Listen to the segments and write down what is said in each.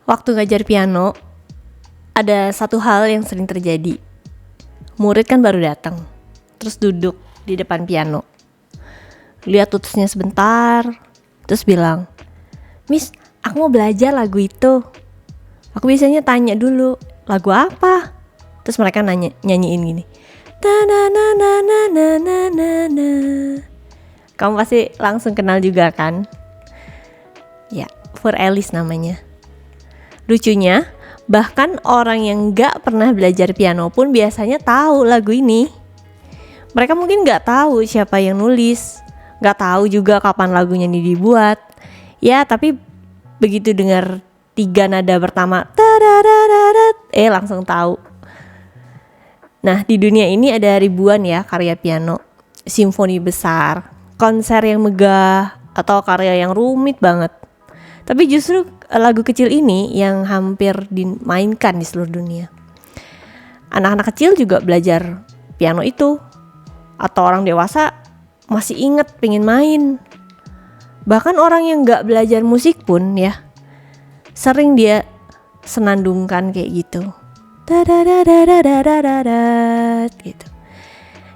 Waktu ngajar piano, ada satu hal yang sering terjadi. Murid kan baru datang, terus duduk di depan piano. Lihat tutusnya sebentar, terus bilang, "Miss, aku mau belajar lagu itu." Aku biasanya tanya dulu, "Lagu apa?" Terus mereka nyanyiin gini. Ta-na-na-na-na-na-na-na. Kamu pasti langsung kenal juga kan? Ya, Fur Ellis namanya. Lucunya, bahkan orang yang gak pernah belajar piano pun biasanya tahu lagu ini. Mereka mungkin gak tahu siapa yang nulis, gak tahu juga kapan lagunya ini dibuat. Ya, tapi begitu dengar 3 nada pertama, langsung tahu. Nah, di dunia ini ada ribuan ya karya piano, simfoni besar, konser yang megah, atau karya yang rumit banget. Tapi justru lagu kecil ini yang hampir dimainkan di seluruh dunia. Anak-anak kecil juga belajar piano itu, atau orang dewasa masih inget pengen main. Bahkan orang yang gak belajar musik pun ya, sering dia senandungkan kayak gitu. Gitu.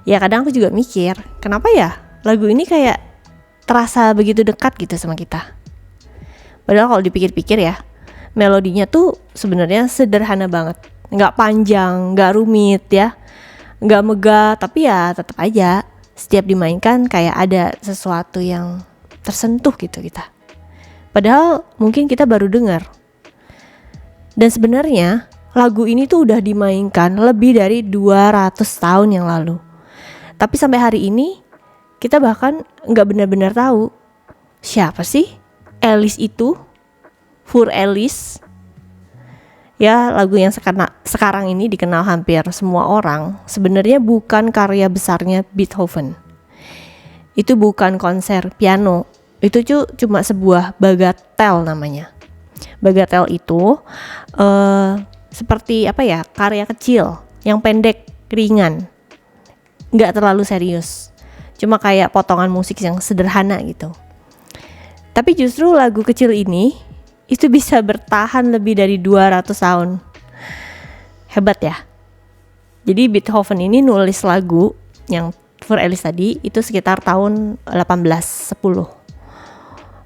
Ya kadang aku juga mikir, kenapa ya lagu ini kayak terasa begitu dekat gitu sama kita. Padahal kalau dipikir-pikir ya, melodinya tuh sebenarnya sederhana banget. Nggak panjang, nggak rumit ya, nggak megah, tapi ya tetap aja setiap dimainkan kayak ada sesuatu yang tersentuh gitu kita. Padahal mungkin kita baru dengar. Dan sebenarnya lagu ini tuh udah dimainkan lebih dari 200 tahun yang lalu. Tapi sampai hari ini kita bahkan nggak benar-benar tahu siapa sih Ellis itu, Fur Ellis. Ya, lagu yang sekarang ini dikenal hampir semua orang sebenarnya bukan karya besarnya Beethoven. Itu bukan konser piano, itu cuma sebuah bagatelle namanya. Bagatelle itu seperti apa ya, karya kecil yang pendek, ringan, nggak terlalu serius, cuma kayak potongan musik yang sederhana gitu. Tapi justru lagu kecil ini itu bisa bertahan lebih dari 200 tahun. Hebat ya. Jadi Beethoven ini nulis lagu yang Fur Ellis tadi itu sekitar tahun 1810.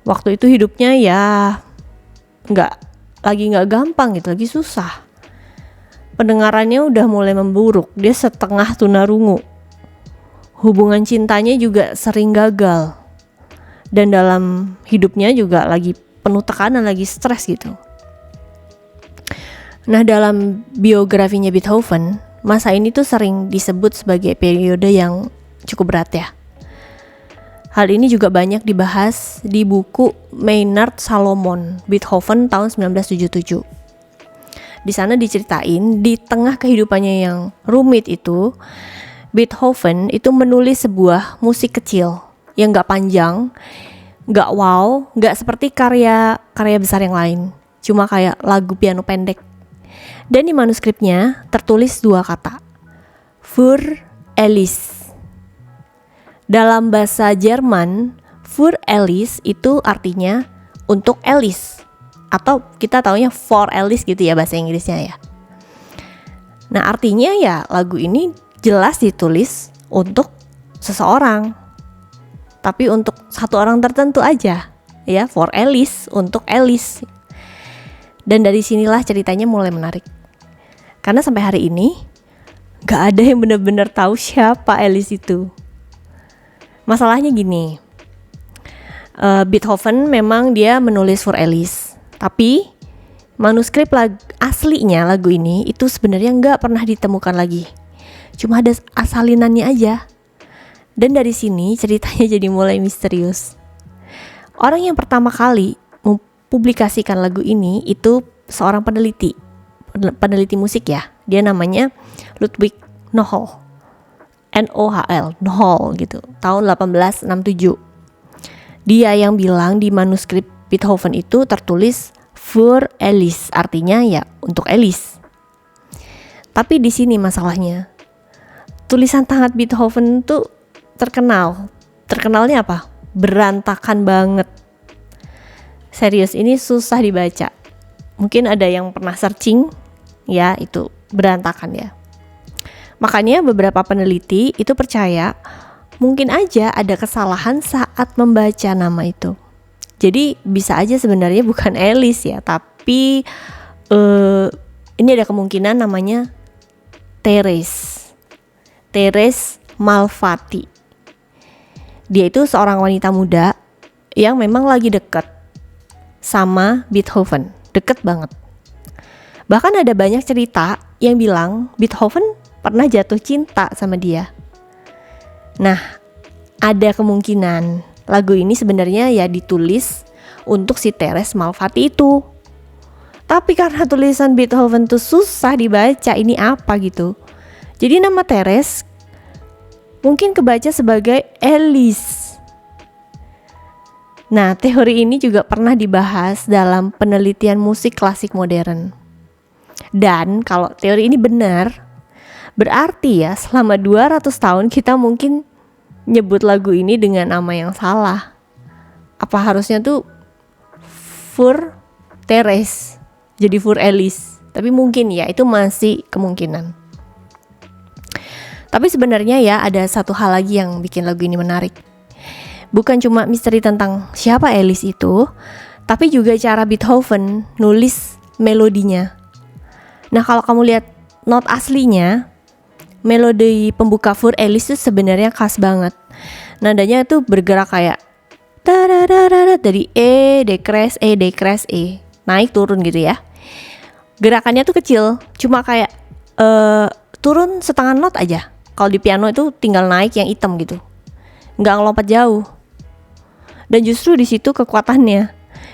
Waktu itu hidupnya ya nggak gampang gitu, lagi susah. Pendengarannya udah mulai memburuk, dia setengah tunarungu. Hubungan cintanya juga sering gagal. Dan dalam hidupnya juga lagi penuh tekanan, lagi stres gitu. Nah, dalam biografinya Beethoven, masa ini tuh sering disebut sebagai periode yang cukup berat ya. Hal ini juga banyak dibahas di buku Maynard Salomon, Beethoven tahun 1977. Di sana diceritain di tengah kehidupannya yang rumit itu, Beethoven itu menulis sebuah musik kecil yang gak panjang, gak wow, gak seperti karya besar yang lain, cuma kayak lagu piano pendek. Dan di manuskripnya tertulis 2 kata, Fur Ellis. Dalam bahasa Jerman, Fur Ellis itu artinya untuk Ellis, atau kita taunya for Ellis gitu ya bahasa Inggrisnya ya. Nah, artinya ya lagu ini jelas ditulis untuk seseorang, tapi untuk satu orang tertentu aja ya, for Ellis, untuk Ellis. Dan dari sinilah ceritanya mulai menarik, karena sampai hari ini gak ada yang benar-benar tahu siapa Ellis itu. Masalahnya gini, Beethoven memang dia menulis for Ellis, tapi manuskrip aslinya lagu ini itu sebenarnya gak pernah ditemukan lagi, cuma ada salinannya aja. Dan dari sini ceritanya jadi mulai misterius. Orang yang pertama kali mempublikasikan lagu ini itu seorang peneliti musik ya. Dia namanya Ludwig Nohl, Nohl, Nohl gitu, tahun 1867. Dia yang bilang di manuskrip Beethoven itu tertulis Fur Ellis, artinya ya untuk Ellis. Tapi di sini masalahnya, tulisan tangan Beethoven tuh terkenalnya apa? Berantakan banget. Serius, ini susah dibaca. Mungkin ada yang pernah searching, ya itu berantakan ya. Makanya beberapa peneliti itu percaya mungkin aja ada kesalahan saat membaca nama itu. Jadi bisa aja sebenarnya bukan Alice ya, tapi ini ada kemungkinan namanya Thérèse Malfatti. Dia itu seorang wanita muda yang memang lagi deket sama Beethoven, deket banget. Bahkan ada banyak cerita yang bilang Beethoven pernah jatuh cinta sama dia. Nah, ada kemungkinan lagu ini sebenarnya ya ditulis untuk si Thérèse Malfatti itu. Tapi karena tulisan Beethoven tuh susah dibaca, ini apa gitu. Jadi nama Thérèse mungkin kebaca sebagai Alice. Nah, teori ini juga pernah dibahas dalam penelitian musik klasik modern. Dan kalau teori ini benar, berarti ya selama 200 tahun kita mungkin nyebut lagu ini dengan nama yang salah. Apa harusnya tuh Für Thérèse, jadi Für Alice. Tapi mungkin ya, itu masih kemungkinan. Tapi sebenarnya ya ada satu hal lagi yang bikin lagu ini menarik. Bukan cuma misteri tentang siapa Alice itu, tapi juga cara Beethoven nulis melodinya. Nah, kalau kamu lihat not aslinya, melodi pembuka Für Alice itu sebenarnya khas banget. Nadanya itu bergerak kayak dari E, D crash, E, D crash, E, naik turun gitu ya. Gerakannya tuh kecil, cuma kayak turun setengah not aja. Kalau di piano itu tinggal naik yang hitam gitu, nggak ngelompat jauh. Dan justru di situ kekuatannya.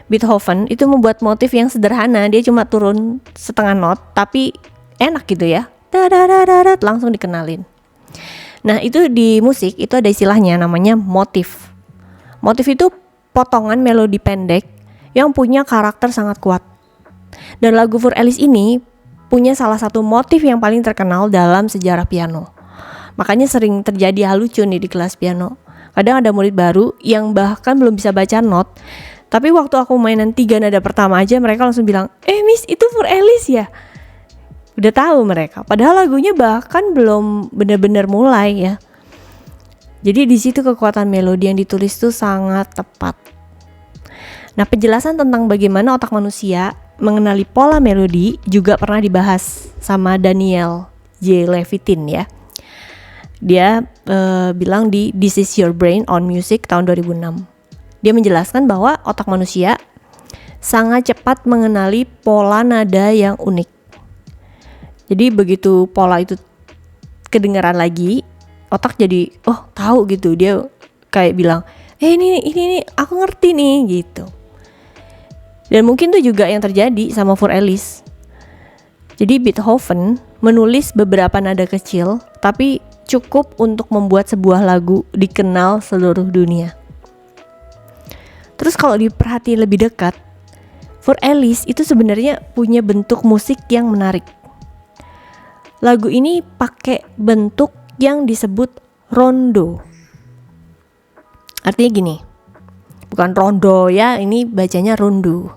Beethoven itu membuat motif yang sederhana, dia cuma turun setengah not, tapi enak gitu ya. Langsung dikenalin. Nah, itu di musik itu ada istilahnya namanya motif. Motif itu potongan melodi pendek yang punya karakter sangat kuat. Dan lagu Für Alice ini punya salah satu motif yang paling terkenal dalam sejarah piano. Makanya sering terjadi hal lucu nih di kelas piano. Kadang ada murid baru yang bahkan belum bisa baca not, tapi waktu aku mainan 3 nada pertama aja mereka langsung bilang, Miss itu Für Alice ya? Udah tahu mereka, padahal lagunya bahkan belum benar-benar mulai ya. Jadi di situ kekuatan melodi yang ditulis tuh sangat tepat. Nah, penjelasan tentang bagaimana otak manusia mengenali pola melodi juga pernah dibahas sama Daniel J. Levitin ya. Dia bilang di This Is Your Brain on Music tahun 2006. Dia menjelaskan bahwa otak manusia sangat cepat mengenali pola nada yang unik. Jadi begitu pola itu kedengaran lagi, otak jadi tahu gitu. Dia kayak bilang, ini aku ngerti nih gitu. Dan mungkin tuh juga yang terjadi sama Für Alice. Jadi Beethoven menulis beberapa nada kecil, tapi cukup untuk membuat sebuah lagu dikenal seluruh dunia. Terus kalau diperhatiin lebih dekat, Für Alice itu sebenarnya punya bentuk musik yang menarik. Lagu ini pakai bentuk yang disebut rondo. Artinya gini, bukan rondo ya, ini bacanya rondo.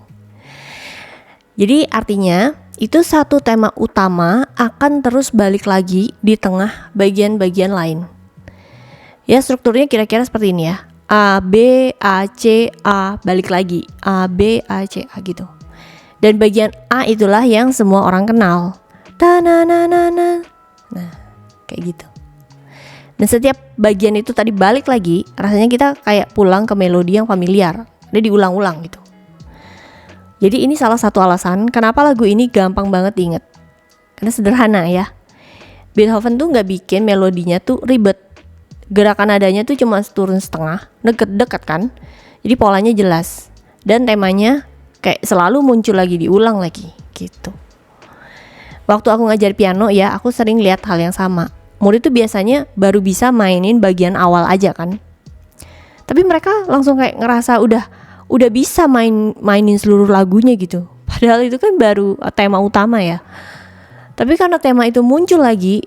Jadi artinya itu satu tema utama akan terus balik lagi di tengah bagian-bagian lain. Ya, strukturnya kira-kira seperti ini ya. A, B, A, C, A, balik lagi. A, B, A, C, A gitu. Dan bagian A itulah yang semua orang kenal. Ta-na-na-na-na. Nah, kayak gitu. Dan setiap bagian itu tadi balik lagi, rasanya kita kayak pulang ke melodi yang familiar. Dia diulang-ulang gitu. Jadi ini salah satu alasan kenapa lagu ini gampang banget diinget. Karena sederhana ya. Beethoven tuh gak bikin melodinya tuh ribet. Gerakan nadanya tuh cuma turun setengah, deket-deket kan. Jadi polanya jelas. Dan temanya kayak selalu muncul lagi, diulang lagi gitu. Waktu aku ngajar piano ya, aku sering lihat hal yang sama. Murid tuh biasanya baru bisa mainin bagian awal aja kan. Tapi mereka langsung kayak ngerasa udah bisa mainin seluruh lagunya gitu. Padahal itu kan baru tema utama ya. Tapi karena tema itu muncul lagi,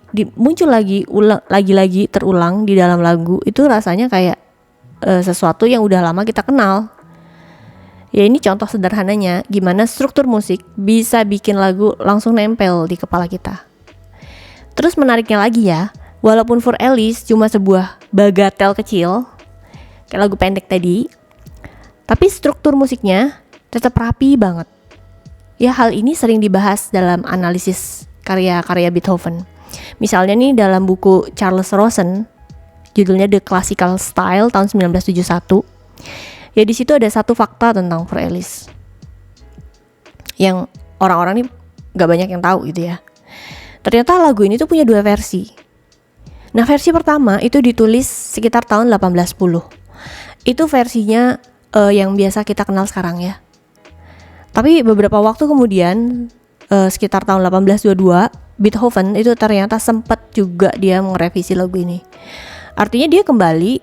terulang di dalam lagu, itu rasanya kayak sesuatu yang udah lama kita kenal. Ya ini contoh sederhananya gimana struktur musik bisa bikin lagu langsung nempel di kepala kita. Terus menariknya lagi ya, walaupun For Alice cuma sebuah bagatel kecil, kayak lagu pendek tadi, tapi struktur musiknya tetap rapi banget. Ya hal ini sering dibahas dalam analisis karya-karya Beethoven. Misalnya nih dalam buku Charles Rosen, judulnya The Classical Style tahun 1971. Ya di situ ada satu fakta tentang For Alice yang orang-orang nih gak banyak yang tahu gitu ya. Ternyata lagu ini tuh punya 2 versi. Nah versi pertama itu ditulis sekitar tahun 1810. Itu versinya yang biasa kita kenal sekarang ya. Tapi beberapa waktu kemudian sekitar tahun 1822 Beethoven itu ternyata sempat juga dia merevisi lagu ini. Artinya dia kembali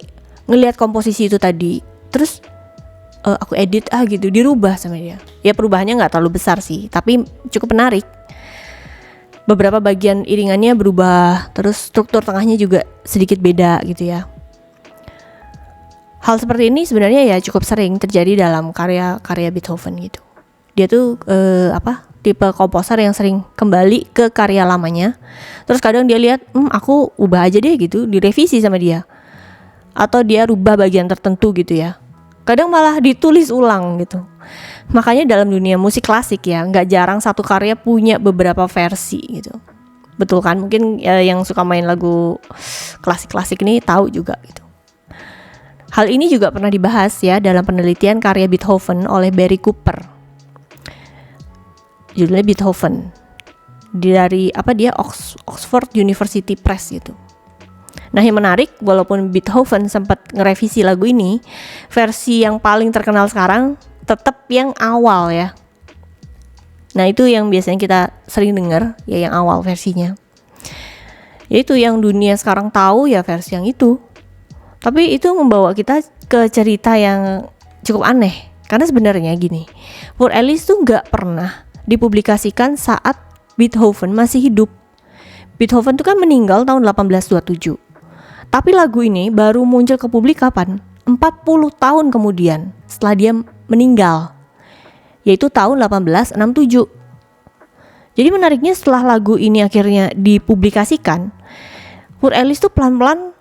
ngelihat komposisi itu tadi, terus aku edit gitu, dirubah sama dia. Ya perubahannya nggak terlalu besar sih, tapi cukup menarik. Beberapa bagian iringannya berubah, terus struktur tengahnya juga sedikit beda gitu ya. Hal seperti ini sebenarnya ya cukup sering terjadi dalam karya-karya Beethoven gitu. Dia tuh tipe komposer yang sering kembali ke karya lamanya. Terus kadang dia lihat, aku ubah aja deh gitu, direvisi sama dia. Atau dia rubah bagian tertentu gitu ya. Kadang malah ditulis ulang gitu. Makanya dalam dunia musik klasik ya, nggak jarang satu karya punya beberapa versi gitu. Betul kan? Mungkin yang suka main lagu klasik-klasik ini tahu juga gitu. Hal ini juga pernah dibahas ya dalam penelitian karya Beethoven oleh Barry Cooper. Judulnya Beethoven. Dari Oxford University Press gitu. Nah yang menarik, walaupun Beethoven sempat ngerevisi lagu ini, versi yang paling terkenal sekarang tetap yang awal ya. Nah itu yang biasanya kita sering dengar, ya yang awal versinya. Yaitu yang dunia sekarang tahu ya versi yang itu. Tapi itu membawa kita ke cerita yang cukup aneh. Karena sebenarnya gini, For Alice tuh gak pernah dipublikasikan saat Beethoven masih hidup. Beethoven tuh kan meninggal tahun 1827. Tapi lagu ini baru muncul ke publik kapan? 40 tahun kemudian setelah dia meninggal, yaitu tahun 1867. Jadi menariknya setelah lagu ini akhirnya dipublikasikan, For Alice tuh pelan-pelan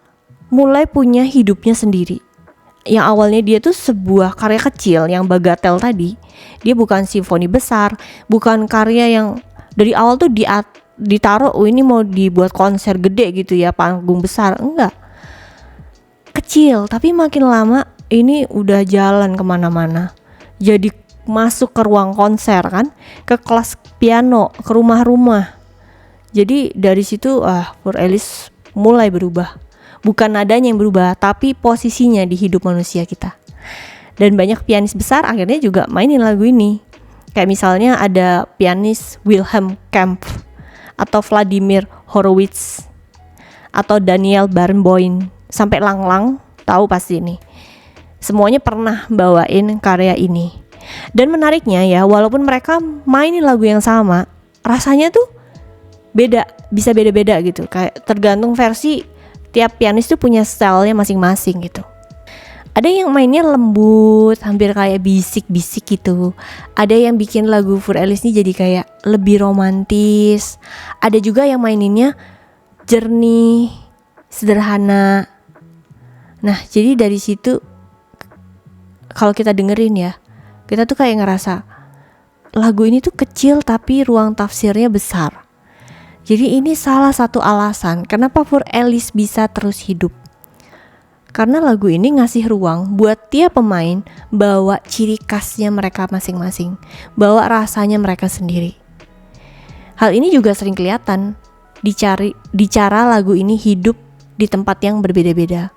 mulai punya hidupnya sendiri. Yang awalnya dia tuh sebuah karya kecil yang bagatel tadi, dia bukan simfoni besar, bukan karya yang dari awal tuh ditaruh ini mau dibuat konser gede gitu ya, panggung besar, enggak. Kecil, tapi makin lama ini udah jalan kemana-mana. Jadi masuk ke ruang konser kan, ke kelas piano, ke rumah-rumah. Jadi dari situ For Alice mulai berubah. Bukan nadanya yang berubah, tapi posisinya di hidup manusia kita. Dan banyak pianis besar akhirnya juga mainin lagu ini. Kayak misalnya ada pianis Wilhelm Kempff, atau Vladimir Horowitz, atau Daniel Barenboim, sampai Lang-Lang, tahu pasti ini. Semuanya pernah bawain karya ini. Dan menariknya ya, walaupun mereka mainin lagu yang sama, rasanya tuh beda, bisa beda-beda gitu. Kayak tergantung versi, tiap pianis tuh punya stylenya masing-masing gitu. Ada yang mainnya lembut, hampir kayak bisik-bisik gitu. Ada yang bikin lagu For Alice ini jadi kayak lebih romantis. Ada juga yang maininnya jernih, sederhana. Nah, jadi dari situ kalau kita dengerin ya, kita tuh kayak ngerasa lagu ini tuh kecil tapi ruang tafsirnya besar. Jadi ini salah satu alasan kenapa For Alice bisa terus hidup. Karena lagu ini ngasih ruang buat tiap pemain bawa ciri khasnya mereka masing-masing, bawa rasanya mereka sendiri. Hal ini juga sering kelihatan di cara lagu ini hidup di tempat yang berbeda-beda.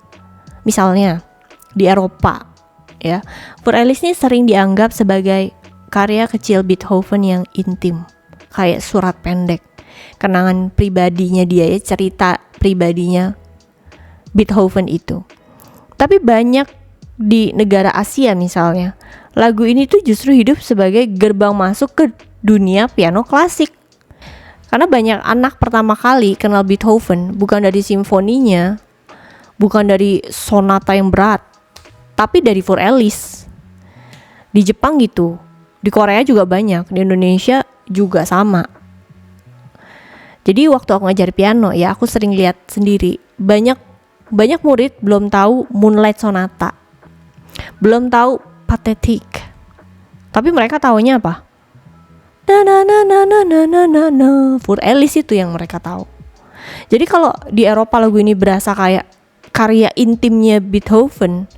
Misalnya di Eropa ya, For Alice ini sering dianggap sebagai karya kecil Beethoven yang intim, kayak surat pendek, kenangan pribadinya dia ya, cerita pribadinya Beethoven itu. Tapi banyak di negara Asia misalnya, lagu ini tuh justru hidup sebagai gerbang masuk ke dunia piano klasik. Karena banyak anak pertama kali kenal Beethoven bukan dari simfoninya, bukan dari sonata yang berat, tapi dari For Alice. Di Jepang gitu, di Korea juga banyak, di Indonesia juga sama. Jadi waktu aku ngajar piano ya, aku sering lihat sendiri banyak murid belum tahu Moonlight Sonata, belum tahu Pathetic, tapi mereka taunya apa? Na na na na na na na na na. Fur Ellis itu yang mereka tahu. Jadi kalau di Eropa lagu ini berasa kayak karya intimnya Beethoven,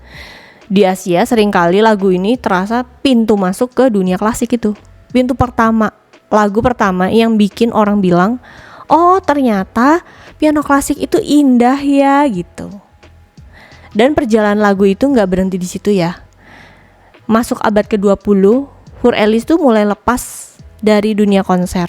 di Asia seringkali lagu ini terasa pintu masuk ke dunia klasik itu. Pintu pertama, lagu pertama yang bikin orang bilang, oh ternyata piano klasik itu indah ya gitu. Dan perjalanan lagu itu gak berhenti di situ ya. Masuk abad ke-20, Fur Ellis tuh mulai lepas dari dunia konser.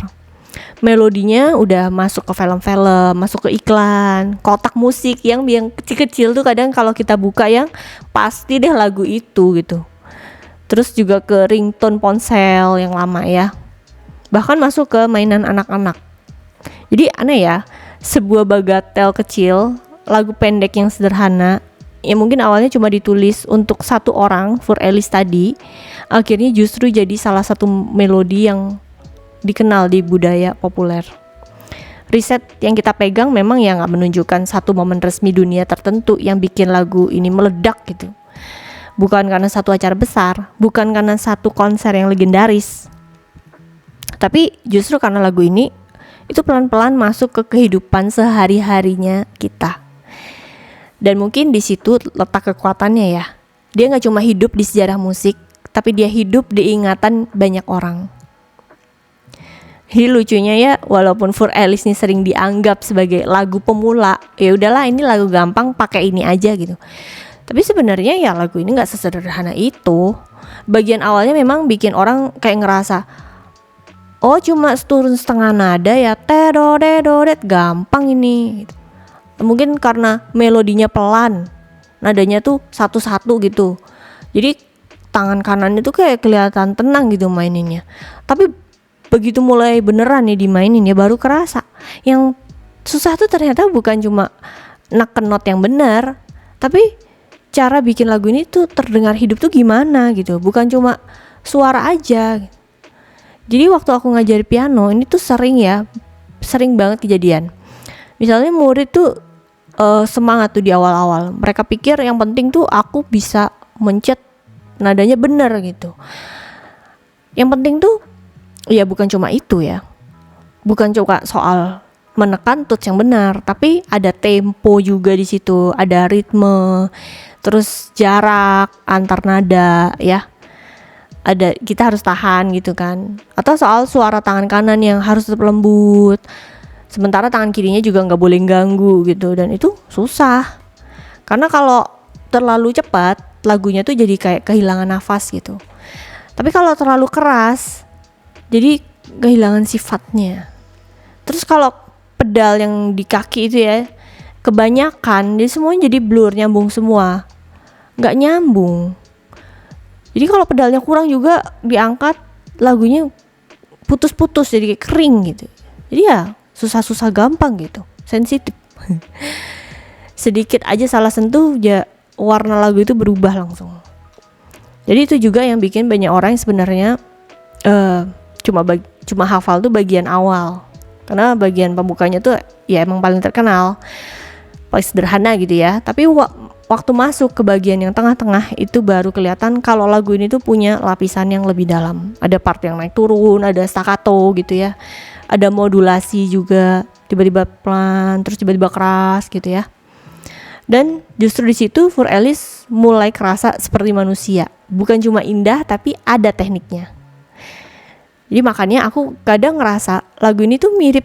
Melodinya udah masuk ke film-film, masuk ke iklan, kotak musik yang kecil-kecil tuh kadang kalau kita buka yang pasti deh lagu itu gitu. Terus juga ke ringtone ponsel yang lama ya. Bahkan masuk ke mainan anak-anak. Jadi aneh ya, sebuah bagatel kecil, lagu pendek yang sederhana, yang mungkin awalnya cuma ditulis untuk satu orang, Fur Ellis tadi, akhirnya justru jadi salah satu melodi yang dikenal di budaya populer. Riset yang kita pegang memang ya gak menunjukkan satu momen resmi dunia tertentu yang bikin lagu ini meledak gitu. Bukan karena satu acara besar, bukan karena satu konser yang legendaris, tapi justru karena lagu ini itu pelan-pelan masuk ke kehidupan sehari-harinya kita. Dan mungkin di situ letak kekuatannya ya. Dia gak cuma hidup di sejarah musik, tapi dia hidup di ingatan banyak orang. Jadi lucunya ya, walaupun Fur Ellis ini sering dianggap sebagai lagu pemula, ya udahlah ini lagu gampang, pakai ini aja gitu. Tapi sebenarnya ya lagu ini nggak sesederhana itu. Bagian awalnya memang bikin orang kayak ngerasa, oh cuma turun setengah nada ya, tedodet, gampang ini. Gitu. Mungkin karena melodinya pelan, nadanya tuh satu-satu gitu. Jadi tangan kanan itu kayak kelihatan tenang gitu maininnya. Tapi begitu mulai beneran nih dimainin ya baru kerasa yang susah tuh ternyata bukan cuma neken not yang benar, tapi cara bikin lagu ini tuh terdengar hidup tuh gimana gitu, bukan cuma suara aja. Jadi waktu aku ngajar piano ini tuh sering banget kejadian. Misalnya murid tuh semangat tuh di awal-awal, mereka pikir yang penting tuh aku bisa mencet nadanya benar gitu. Yang penting tuh ya bukan cuma itu ya, bukan cuma soal menekan touch yang benar, tapi ada tempo juga di situ, ada ritme, terus jarak antar nada ya, ada kita harus tahan gitu kan, atau soal suara tangan kanan yang harus tetap lembut, sementara tangan kirinya juga nggak boleh ganggu gitu, dan itu susah karena kalau terlalu cepat lagunya tuh jadi kayak kehilangan nafas gitu, tapi kalau terlalu keras jadi kehilangan sifatnya. Terus kalau pedal yang di kaki itu ya kebanyakan, jadi semuanya jadi blur, nyambung semua, nggak nyambung. Jadi kalau pedalnya kurang juga diangkat, lagunya putus-putus jadi kayak kering gitu. Jadi ya susah-susah gampang gitu, sensitif. Sedikit aja salah sentuh ya warna lagu itu berubah langsung. Jadi itu juga yang bikin banyak orang yang sebenarnya cuma hafal tuh bagian awal, karena bagian pembukanya tuh ya emang paling terkenal, paling sederhana gitu ya. Tapi waktu masuk ke bagian yang tengah-tengah itu baru kelihatan kalau lagu ini tuh punya lapisan yang lebih dalam. Ada part yang naik turun, ada staccato gitu ya, ada modulasi juga, tiba-tiba pelan, terus tiba-tiba keras gitu ya. Dan justru di situ Fur Ellis mulai kerasa seperti manusia, bukan cuma indah tapi ada tekniknya. Jadi makanya aku kadang ngerasa lagu ini tuh mirip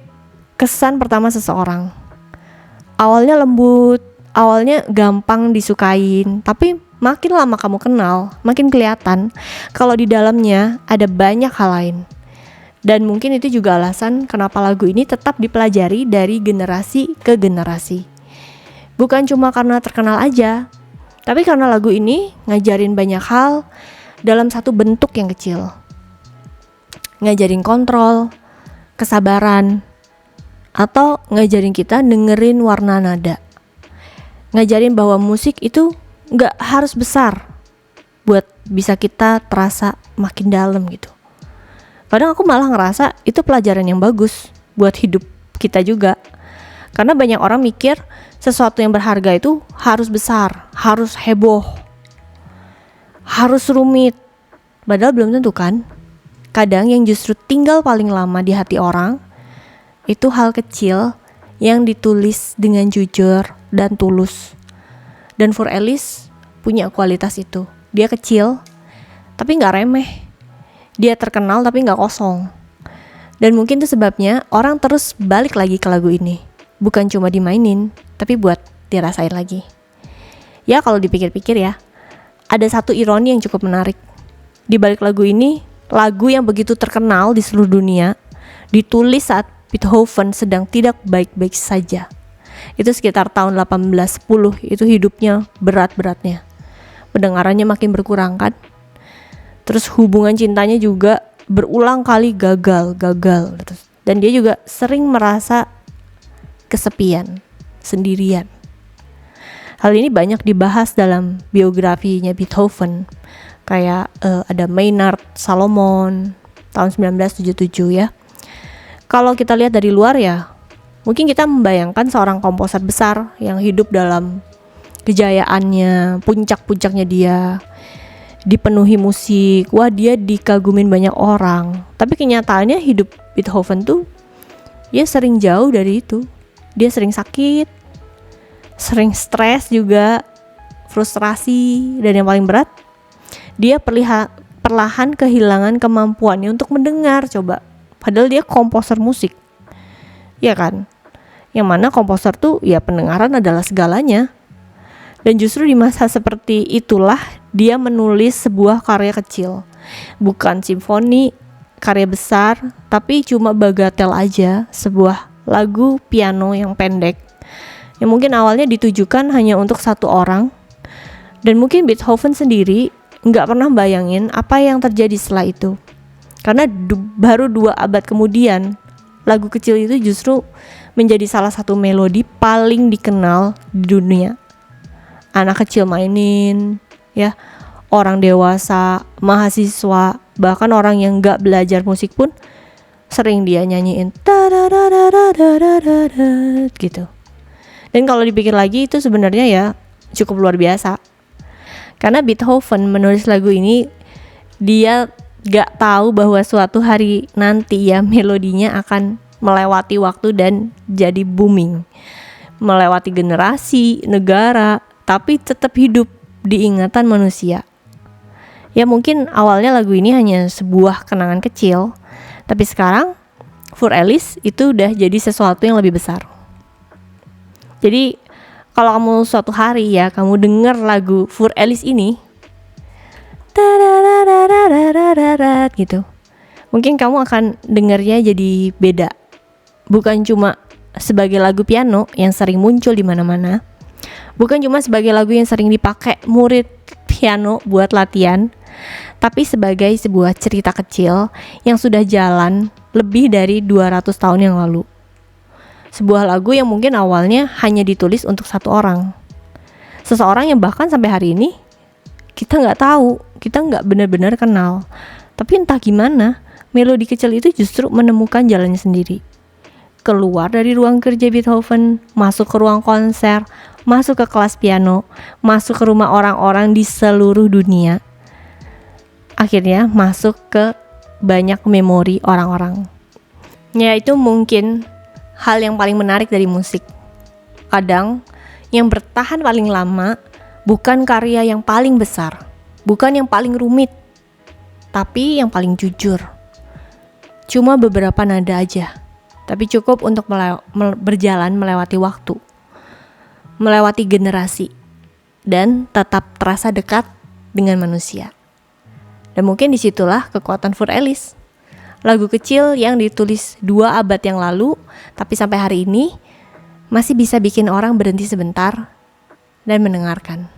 kesan pertama seseorang. Awalnya lembut, awalnya gampang disukain, tapi makin lama kamu kenal, makin kelihatan kalau di dalamnya ada banyak hal lain. Dan mungkin itu juga alasan kenapa lagu ini tetap dipelajari dari generasi ke generasi. Bukan cuma karena terkenal aja, tapi karena lagu ini ngajarin banyak hal dalam satu bentuk yang kecil. Ngajarin kontrol, kesabaran, atau ngajarin kita dengerin warna nada. Ngajarin bahwa musik itu gak harus besar, buat bisa kita terasa makin dalam gitu. Kadang aku malah ngerasa itu pelajaran yang bagus buat hidup kita juga. Karena banyak orang mikir sesuatu yang berharga itu harus besar, harus heboh, harus rumit. Padahal belum tentu kan. Kadang yang justru tinggal paling lama di hati orang itu hal kecil yang ditulis dengan jujur dan tulus. Dan Fur Ellis punya kualitas itu. Dia kecil tapi gak remeh. Dia terkenal tapi gak kosong. Dan mungkin itu sebabnya orang terus balik lagi ke lagu ini. Bukan cuma dimainin, tapi buat dirasain lagi. Ya kalau dipikir-pikir ya, ada satu ironi yang cukup menarik. Di balik lagu ini, lagu yang begitu terkenal di seluruh dunia, ditulis saat Beethoven sedang tidak baik-baik saja. Itu sekitar tahun 1810, itu hidupnya berat-beratnya. Pendengarannya makin berkurang kan. Terus hubungan cintanya juga berulang kali gagal. Dan dia juga sering merasa kesepian, sendirian. Hal ini banyak dibahas dalam biografinya Beethoven. Kayak ada Maynard Salomon tahun 1977 ya. Kalau kita lihat dari luar ya, mungkin kita membayangkan seorang komposer besar yang hidup dalam kejayaannya, puncak-puncaknya dia, dipenuhi musik, wah dia dikagumin banyak orang. Tapi kenyataannya hidup Beethoven tuh dia sering jauh dari itu. Dia sering sakit, sering stres juga, frustrasi, dan yang paling berat, dia perlahan kehilangan kemampuannya untuk mendengar. Coba, padahal dia komposer musik, ya kan? Yang mana komposer tuh ya pendengaran adalah segalanya. Dan justru di masa seperti itulah dia menulis sebuah karya kecil. Bukan simfoni, karya besar, tapi cuma bagatel aja, sebuah lagu piano yang pendek. Yang mungkin awalnya ditujukan hanya untuk satu orang. Dan mungkin Beethoven sendiri gak pernah bayangin apa yang terjadi setelah itu. Karena baru 2 abad kemudian, lagu kecil itu justru menjadi salah satu melodi paling dikenal di dunia. Anak kecil mainin, ya, orang dewasa, mahasiswa, bahkan orang yang gak belajar musik pun sering dia nyanyiin gitu. Dan kalau dipikir lagi itu sebenarnya ya cukup luar biasa. Karena Beethoven menulis lagu ini, dia gak tahu bahwa suatu hari nanti ya melodinya akan melewati waktu dan jadi booming, melewati generasi, negara, tapi tetap hidup di ingatan manusia. Ya mungkin awalnya lagu ini hanya sebuah kenangan kecil, tapi sekarang Fur Ellis itu udah jadi sesuatu yang lebih besar. Jadi kalau kamu suatu hari ya kamu dengar lagu Fur Ellis ini gitu, mungkin kamu akan dengarnya jadi beda. Bukan cuma sebagai lagu piano yang sering muncul di mana-mana, bukan cuma sebagai lagu yang sering dipakai murid piano buat latihan, tapi sebagai sebuah cerita kecil yang sudah jalan lebih dari 200 tahun yang lalu. Sebuah lagu yang mungkin awalnya hanya ditulis untuk satu orang. Seseorang yang bahkan sampai hari ini kita gak tahu, kita gak benar-benar kenal. Tapi entah gimana, melodi kecil itu justru menemukan jalannya sendiri. Keluar dari ruang kerja Beethoven, masuk ke ruang konser, masuk ke kelas piano, masuk ke rumah orang-orang di seluruh dunia. Akhirnya masuk ke banyak memori orang-orang. Ya itu mungkin hal yang paling menarik dari musik. Kadang yang bertahan paling lama bukan karya yang paling besar, bukan yang paling rumit, tapi yang paling jujur. Cuma beberapa nada aja, tapi cukup untuk berjalan melewati waktu, melewati generasi, dan tetap terasa dekat dengan manusia. Dan mungkin disitulah kekuatan Fur Ellis. Lagu kecil yang ditulis 2 abad yang lalu, tapi sampai hari ini masih bisa bikin orang berhenti sebentar dan mendengarkan.